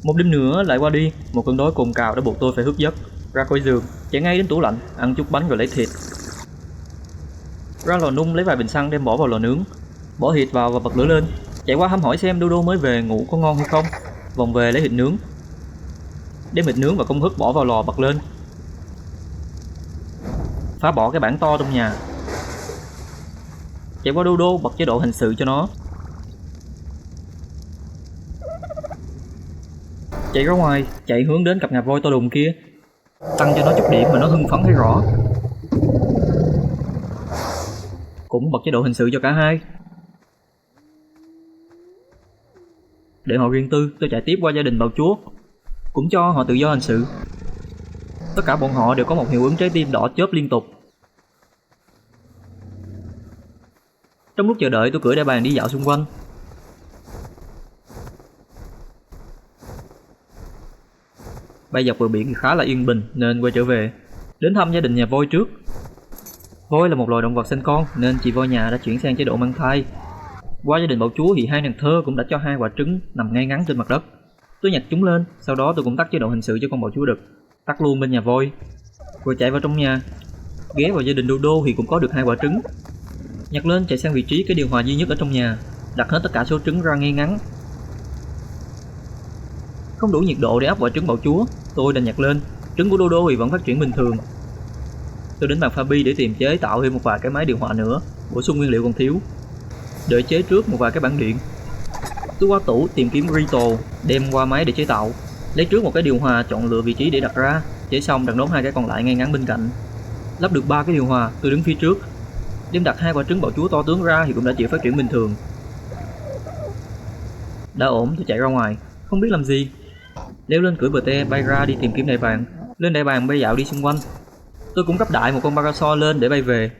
Một đêm nữa lại qua đi, một cơn đói cồn cào đã buộc tôi phải thức giấc, ra khỏi giường, chạy ngay đến tủ lạnh, ăn chút bánh rồi lấy thịt. Ra lò nung lấy vài bình xăng đem bỏ vào lò nướng, bỏ thịt vào và bật lửa lên, chạy qua thăm hỏi xem Dodo mới về ngủ có ngon hay không, vòng về lấy thịt nướng. Đem thịt nướng và công thức bỏ vào lò bật lên, phá bỏ cái bảng to trong nhà, chạy qua Dodo bật chế độ hình sự cho nó, chạy ra ngoài, chạy hướng đến cặp ngà voi to đùng kia, tăng cho nó chút điểm mà nó hưng phấn thấy rõ. Cũng bật chế độ hình sự cho cả hai. Để họ riêng tư, tôi chạy tiếp qua gia đình bào chúa, cũng cho họ tự do hành sự. Tất cả bọn họ đều có một hiệu ứng trái tim đỏ chớp liên tục. Trong lúc chờ đợi, tôi cưỡi đại bàng đi dạo xung quanh. Bay dọc bờ biển thì khá là yên bình nên quay trở về, đến thăm gia đình nhà voi trước. Voi là một loài động vật sinh con nên chị voi nhà đã chuyển sang chế độ mang thai. Qua gia đình bào chúa thì hai nàng thơ cũng đã cho 2 quả trứng nằm ngay ngắn trên mặt đất. Tôi nhặt chúng lên, sau đó tôi cũng tắt chế độ hình sự cho con bào chúa đực, tắt luôn bên nhà voi, rồi chạy vào trong nhà. Ghé vào gia đình Dodo thì cũng có được 2 quả trứng. Nhặt lên chạy sang vị trí cái điều hòa duy nhất ở trong nhà, đặt hết tất cả số trứng ra ngay ngắn. Không đủ nhiệt độ để ấp quả trứng bào chúa, tôi đành nhặt lên. Trứng của Dodo thì vẫn phát triển bình thường. Tôi đến bàn Fabi để tìm chế tạo thêm một vài cái máy điều hòa nữa, bổ sung nguyên liệu còn thiếu. Đợi chế trước một vài cái bảng điện. Tôi qua tủ tìm kiếm Rito, đem qua máy để chế tạo. Lấy trước một cái điều hòa, chọn lựa vị trí để đặt ra. Chế xong đặt nốt 2 cái còn lại ngay ngắn bên cạnh. Lắp được 3 cái điều hòa, tôi đứng phía trước. Đem đặt 2 quả trứng bào chúa to tướng ra thì cũng đã chịu phát triển bình thường. Đã ổn, tôi chạy ra ngoài, không biết làm gì. Leo lên cưỡi bờ te bay ra đi tìm kiếm đại bàng. Lên đại bàng bay dạo đi xung quanh. Tôi cũng cấp đại một con Parasaur lên để bay về.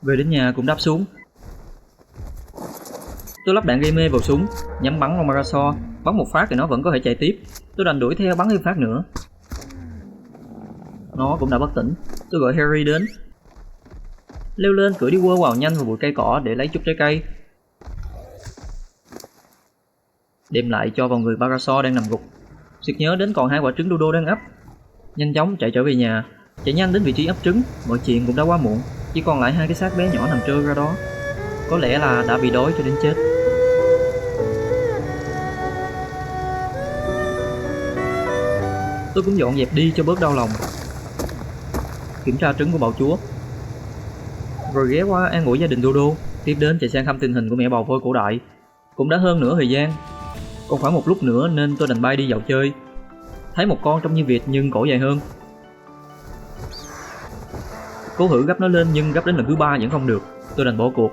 Về đến nhà cũng đáp xuống. Tôi lắp đạn gây mê vào súng, nhắm bắn con Parasaur. Bắn một phát thì nó vẫn có thể chạy tiếp. Tôi đành đuổi theo bắn thêm phát nữa. Nó cũng đã bất tỉnh. Tôi gọi Harry đến. Leo lên cưỡi đi quơ vào nhanh vào bụi cây cỏ để lấy chút trái cây. Đem lại cho vào người Parasaur đang nằm gục. Sực nhớ đến còn 2 quả trứng Dodo đang ấp. Nhanh chóng chạy trở về nhà, chạy nhanh đến vị trí ấp trứng. Mọi chuyện cũng đã quá muộn, chỉ còn lại 2 cái xác bé nhỏ nằm trơ ra đó. Có lẽ là đã bị đói cho đến chết. Tôi cũng dọn dẹp đi cho bớt đau lòng. Kiểm tra trứng của bào chúa, rồi ghé qua an ủi gia đình Dodo. Tiếp đến chạy sang thăm tình hình của mẹ bào voi cổ đại. Cũng đã hơn nửa thời gian, còn khoảng một lúc nữa nên tôi đành bay đi dạo chơi. Thấy một con trông như vịt nhưng cổ dài hơn. Cố thử gấp nó lên nhưng gấp đến lần thứ 3 vẫn không được. Tôi đành bỏ cuộc.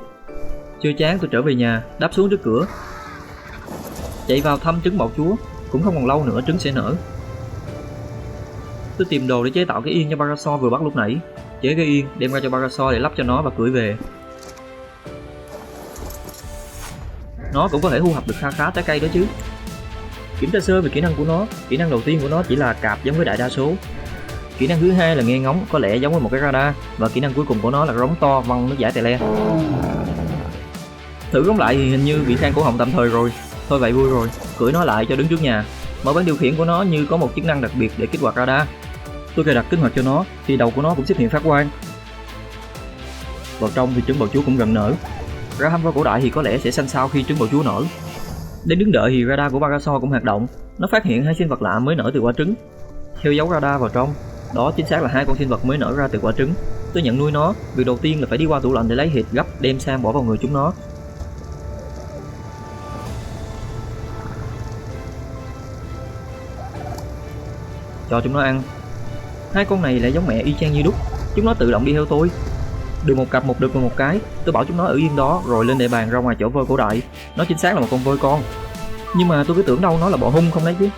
Chưa chán tôi trở về nhà, đáp xuống trước cửa, chạy vào thăm trứng bào chúa. Cũng không còn lâu nữa trứng sẽ nở. Tôi tìm đồ để chế tạo cái yên cho Parasaur vừa bắt lúc nãy. Chế cái yên đem ra cho Parasaur để lắp cho nó và cưỡi về. Nó cũng có thể thu hoạch được kha khá trái cây đó chứ. Kiểm tra sơ về kỹ năng của nó. Kỹ năng đầu tiên của nó chỉ là cạp giống với đại đa số. Kỹ năng thứ hai là nghe ngóng, có lẽ giống với một cái radar. Và kỹ năng cuối cùng của nó là rống to văng nước giải tè le. Thử rống lại thì hình như bị than cổ họng tạm thời rồi. Thôi vậy vui rồi, cưỡi nó lại cho đứng trước nhà. Mở bán điều khiển của nó như có một chức năng đặc biệt để kích hoạt radar. Tôi cài đặt kích hoạt cho nó thì đầu của nó cũng xuất hiện phát quang. Vào trong thì trứng bào chúa cũng gần nở. Ra thăm voi cổ đại thì có lẽ sẽ xanh xao khi trứng bào chúa nở. Đến đứng đợi thì radar của Parasaur cũng hoạt động. Nó phát hiện 2 sinh vật lạ mới nở từ quả trứng. Theo dấu radar vào trong, đó chính xác là 2 con sinh vật mới nở ra từ quả trứng. Tôi nhận nuôi nó, việc đầu tiên là phải đi qua tủ lạnh để lấy thịt gấp đem sang bỏ vào người chúng nó. Cho chúng nó ăn. 2 con này lại giống mẹ y chang như đúc. Chúng nó tự động đi theo tôi. Được một cặp một đực và một cái. Tôi bảo chúng nó ở yên đó rồi lên đại bàng ra ngoài chỗ voi cổ đại. Nó chính xác là một con voi con. Nhưng mà tôi cứ tưởng đâu nó là bọ hung không đấy chứ.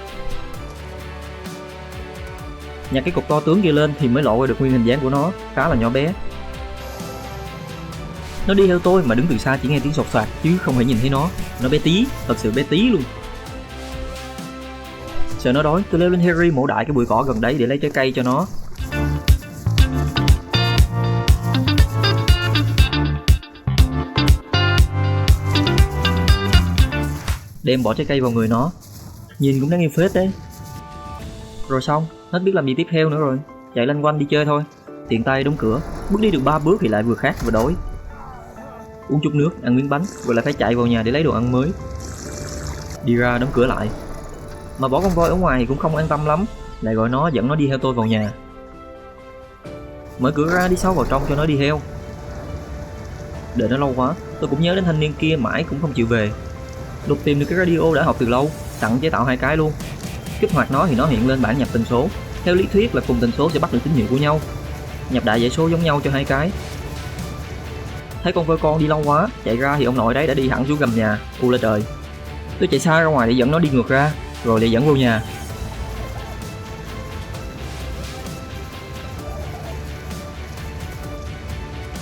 Nhặt cái cục to tướng kia lên thì mới lộ ra được nguyên hình dáng của nó, khá là nhỏ bé. Nó đi theo tôi mà đứng từ xa chỉ nghe tiếng sột soạt chứ không thể nhìn thấy nó. Nó bé tí, thật sự bé tí luôn. Sợ nó đói, tôi leo lên Harry mổ đại cái bụi cỏ gần đấy để lấy trái cây cho nó. Đem bỏ trái cây vào người nó. Nhìn cũng đáng yêu phết đấy. Rồi xong, hết biết làm gì tiếp theo nữa rồi. Chạy lanh quanh đi chơi thôi. Tiện tay đóng cửa, bước đi được 3 bước thì lại vừa khát vừa đói. Uống chút nước, ăn miếng bánh, rồi lại phải chạy vào nhà để lấy đồ ăn mới. Đi ra đóng cửa lại. Mà bỏ con voi ở ngoài thì cũng không an tâm lắm, lại gọi nó dẫn nó đi theo tôi vào nhà. Mở cửa ra đi sâu vào trong cho nó đi theo. Đợi nó lâu quá, tôi cũng nhớ đến thanh niên kia mãi cũng không chịu về. Lục tìm được cái radio đã học từ lâu, sẵn chế tạo 2 cái luôn. Kích hoạt nó thì nó hiện lên bảng nhập tần số. Theo lý thuyết là cùng tần số sẽ bắt được tín hiệu của nhau. Nhập đại dãy số giống nhau cho 2 cái. Thấy con voi con đi lâu quá, chạy ra thì ông nội đấy đã đi hẳn xuống gầm nhà. U lên trời. Tôi chạy xa ra ngoài để dẫn nó đi ngược ra, rồi lại dẫn vô nhà.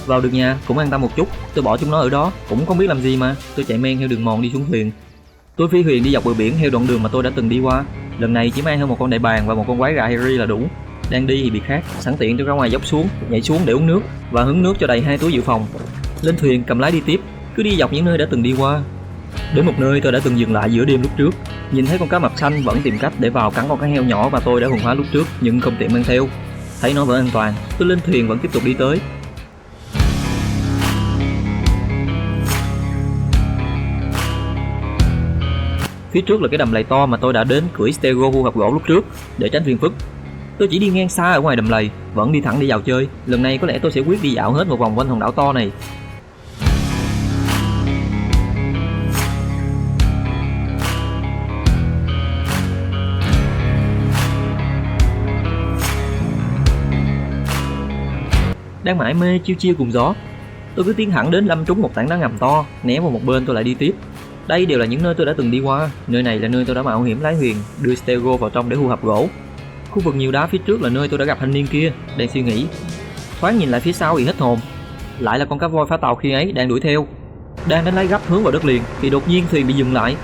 Vào được nhà cũng an tâm một chút, tôi bỏ chúng nó ở đó, cũng không biết làm gì mà. Tôi chạy men theo đường mòn đi xuống thuyền. Tôi phi thuyền đi dọc bờ biển theo đoạn đường mà tôi đã từng đi qua. Lần này chỉ mang theo một con đại bàng và một con quái gà Harry là đủ. Đang đi thì bị khát, sẵn tiện tôi ra ngoài dốc xuống, nhảy xuống để uống nước và hứng nước cho đầy 2 túi dự phòng. Lên thuyền cầm lái đi tiếp, cứ đi dọc những nơi đã từng đi qua. Đến một nơi tôi đã từng dừng lại giữa đêm lúc trước, nhìn thấy con cá mập xanh vẫn tìm cách để vào cắn con cá heo nhỏ mà tôi đã hùng hóa lúc trước nhưng không tiện mang theo. Thấy nó vẫn an toàn, tôi lên thuyền vẫn tiếp tục đi tới. Phía trước là cái đầm lầy to mà tôi đã đến cưỡi stego thu hoạch gỗ lúc trước để tránh phiền phức. Tôi chỉ đi ngang xa ở ngoài đầm lầy, vẫn đi thẳng đi vào chơi. Lần này có lẽ tôi sẽ quyết đi dạo hết một vòng quanh hòn đảo to này. Đang mải mê chiêu chiêu cùng gió, tôi cứ tiến thẳng đến lâm trúng một tảng đá ngầm to, né vào một bên tôi lại đi tiếp. Đây đều là những nơi tôi đã từng đi qua. Nơi này là nơi tôi đã mạo hiểm lái thuyền đưa stego vào trong để thu thập gỗ. Khu vực nhiều đá phía trước là nơi tôi đã gặp thanh niên kia, đang suy nghĩ. Thoáng nhìn lại phía sau thì hết hồn. Lại là con cá voi phá tàu khi ấy đang đuổi theo. Đang đánh lái gấp hướng vào đất liền thì đột nhiên thuyền bị dừng lại.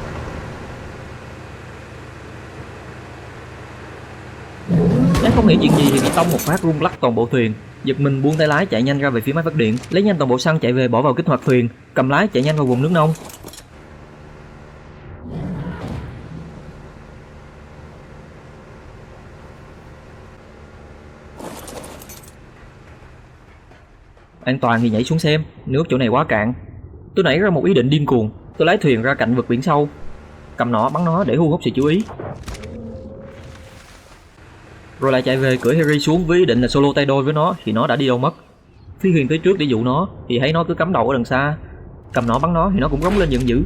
Đang không hiểu chuyện gì thì bị tông một phát rung lắc toàn bộ thuyền. Giật mình buông tay lái chạy nhanh ra về phía máy phát điện, lấy nhanh toàn bộ xăng chạy về bỏ vào kích hoạt thuyền, cầm lái chạy nhanh vào vùng nước nông. An toàn thì nhảy xuống xem, nước chỗ này quá cạn. Tôi nảy ra một ý định điên cuồng, tôi lái thuyền ra cạnh vực biển sâu, cầm nỏ bắn nó để thu hút sự chú ý. Rồi lại chạy về cưỡi Harry xuống với ý định là solo tay đôi với nó thì nó đã đi đâu mất. Phi thuyền tới trước để dụ nó thì thấy nó cứ cắm đầu ở đằng xa, cầm nỏ bắn nó thì nó cũng rống lên giận dữ.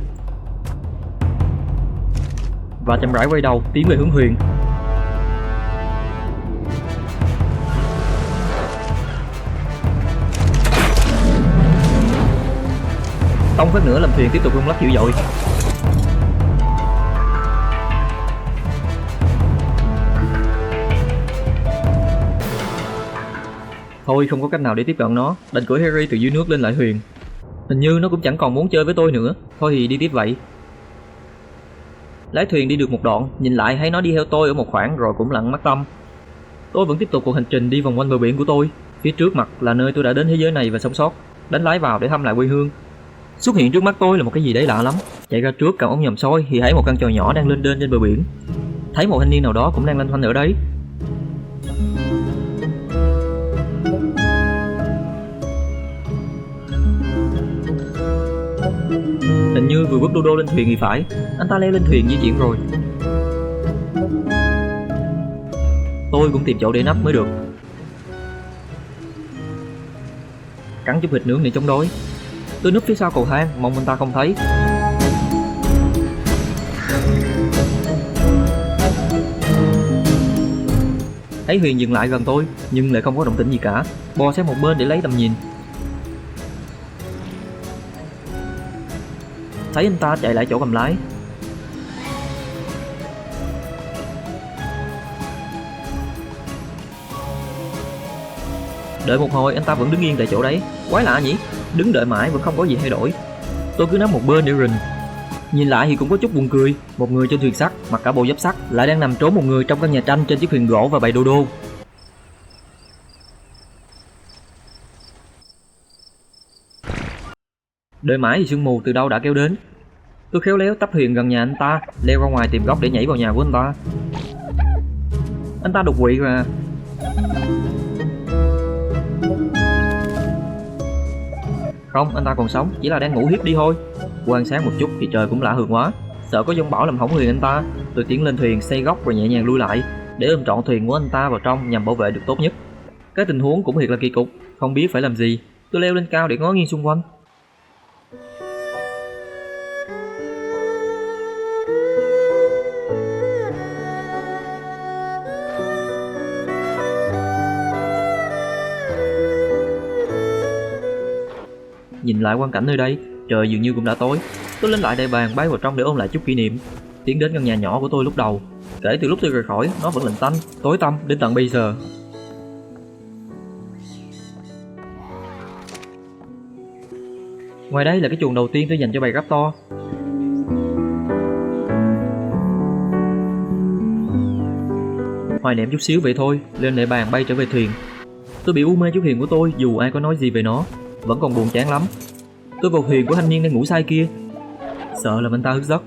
Và chậm rãi quay đầu tiến về hướng thuyền. Tông phát nữa làm thuyền tiếp tục rung lắc dữ dội. Thôi không có cách nào để tiếp cận nó, đành cưỡi Harry từ dưới nước lên lại thuyền. Hình như nó cũng chẳng còn muốn chơi với tôi nữa, thôi thì đi tiếp vậy. Lái thuyền đi được một đoạn, nhìn lại thấy nó đi theo tôi ở một khoảng rồi cũng lặng mắt tâm. Tôi vẫn tiếp tục cuộc hành trình đi vòng quanh bờ biển của tôi. Phía trước mặt là nơi tôi đã đến thế giới này và sống sót, đánh lái vào để thăm lại quê hương. Xuất hiện trước mắt tôi là một cái gì đấy lạ lắm. Chạy ra trước cầm ống nhòm soi thì thấy một căn chòi nhỏ đang lênh đênh trên bờ biển. Thấy một thanh niên nào đó cũng đang loanh quanh ở đấy. Hình như vừa bước đô đô lên thuyền thì phải. Anh ta leo lên thuyền di chuyển rồi. Tôi cũng tìm chỗ để nấp mới được. Cắn chút thịt nướng để chống đói. Tôi núp phía sau cầu thang, mong anh ta không thấy. Thấy Huyền dừng lại gần tôi, nhưng lại không có động tĩnh gì cả. Bò sang một bên để lấy tầm nhìn. Thấy anh ta chạy lại chỗ cầm lái. Đợi một hồi anh ta vẫn đứng yên tại chỗ đấy. Quái lạ nhỉ, đứng đợi mãi vẫn không có gì thay đổi. Tôi cứ nắm một bên để rình. Nhìn lại thì cũng có chút buồn cười. Một người trên thuyền sắt mặc cả bộ giáp sắt lại đang nằm trốn một người trong căn nhà tranh trên chiếc thuyền gỗ và bày đô đô. Đợi mãi thì sương mù từ đâu đã kéo đến. Tôi khéo léo tấp thuyền gần nhà anh ta, leo ra ngoài tìm góc để nhảy vào nhà của anh ta. Anh ta đột quỵ mà. Không, anh ta còn sống, chỉ là đang ngủ hiếp đi thôi. Quan sát một chút thì trời cũng lạ thường quá. Sợ có giông bão làm hỏng thuyền anh ta, tôi tiến lên thuyền xây góc rồi nhẹ nhàng lui lại để ôm trọn thuyền của anh ta vào trong nhằm bảo vệ được tốt nhất. Cái tình huống cũng thiệt là kỳ cục, không biết phải làm gì. Tôi leo lên cao để ngó nghiêng xung quanh. Nhìn lại quang cảnh nơi đây, trời dường như cũng đã tối. Tôi lên lại đại bàng bay vào trong để ôn lại chút kỷ niệm. Tiến đến căn nhà nhỏ của tôi lúc đầu. Kể từ lúc tôi rời khỏi, nó vẫn lạnh tanh, tối tăm đến tận bây giờ. Ngoài đây là cái chuồng đầu tiên tôi dành cho bầy raptor. Hoài niệm chút xíu vậy thôi, lên đại bàng bay trở về thuyền. Tôi bị u mê chú thuyền của tôi dù ai có nói gì về nó, vẫn còn buồn chán lắm. Tôi vào thuyền của thanh niên đang ngủ say kia, sợ làm anh ta thức giấc.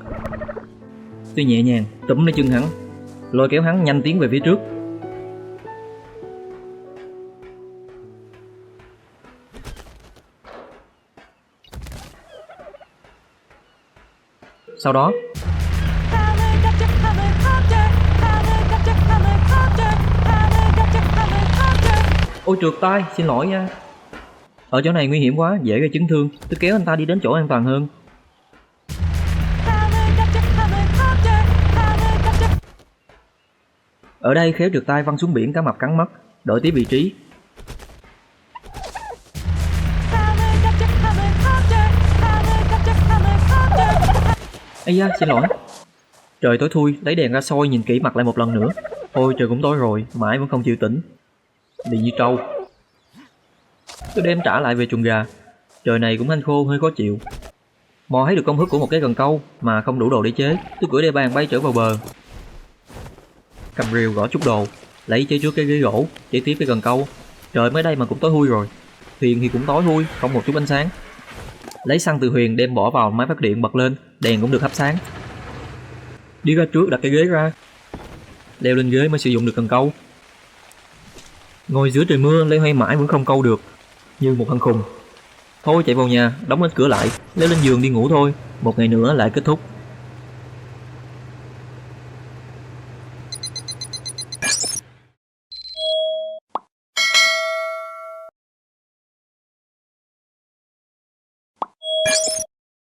Tôi nhẹ nhàng túm lấy chân hắn, lôi kéo hắn nhanh tiến về phía trước. Sau đó ôi trượt tay, xin lỗi nha. Ở chỗ này nguy hiểm quá, dễ gây chấn thương. Tôi kéo anh ta đi đến chỗ an toàn hơn. Ở đây khéo trượt tay văng xuống biển, cá mập cắn mất. Đổi tiếp vị trí. Ây da, xin lỗi. Trời tối thui, lấy đèn ra soi nhìn kỹ mặt lại một lần nữa. Thôi trời cũng tối rồi, mãi vẫn không chịu tỉnh. Đi như trâu. Tôi đem trả lại về chuồng gà. Trời này cũng hanh khô hơi khó chịu. Mò thấy được công thức của một cái cần câu mà không đủ đồ để chế. Tôi cưỡi đê bàn bay trở vào bờ. Cầm rìu gõ chút đồ, lấy chế trước cái ghế gỗ, chế tiếp cái cần câu. Trời mới đây mà cũng tối thui rồi. Thuyền thì cũng tối thui, không một chút ánh sáng. Lấy xăng từ thuyền đem bỏ vào máy phát điện bật lên, đèn cũng được hấp sáng. Đi ra trước đặt cái ghế ra. Leo lên ghế mới sử dụng được cần câu. Ngồi giữa trời mưa lấy hoay mãi vẫn không câu được, như một thằng khùng. Thôi chạy vào nhà, đóng hết cửa lại, leo lên giường đi ngủ thôi. Một ngày nữa lại kết thúc.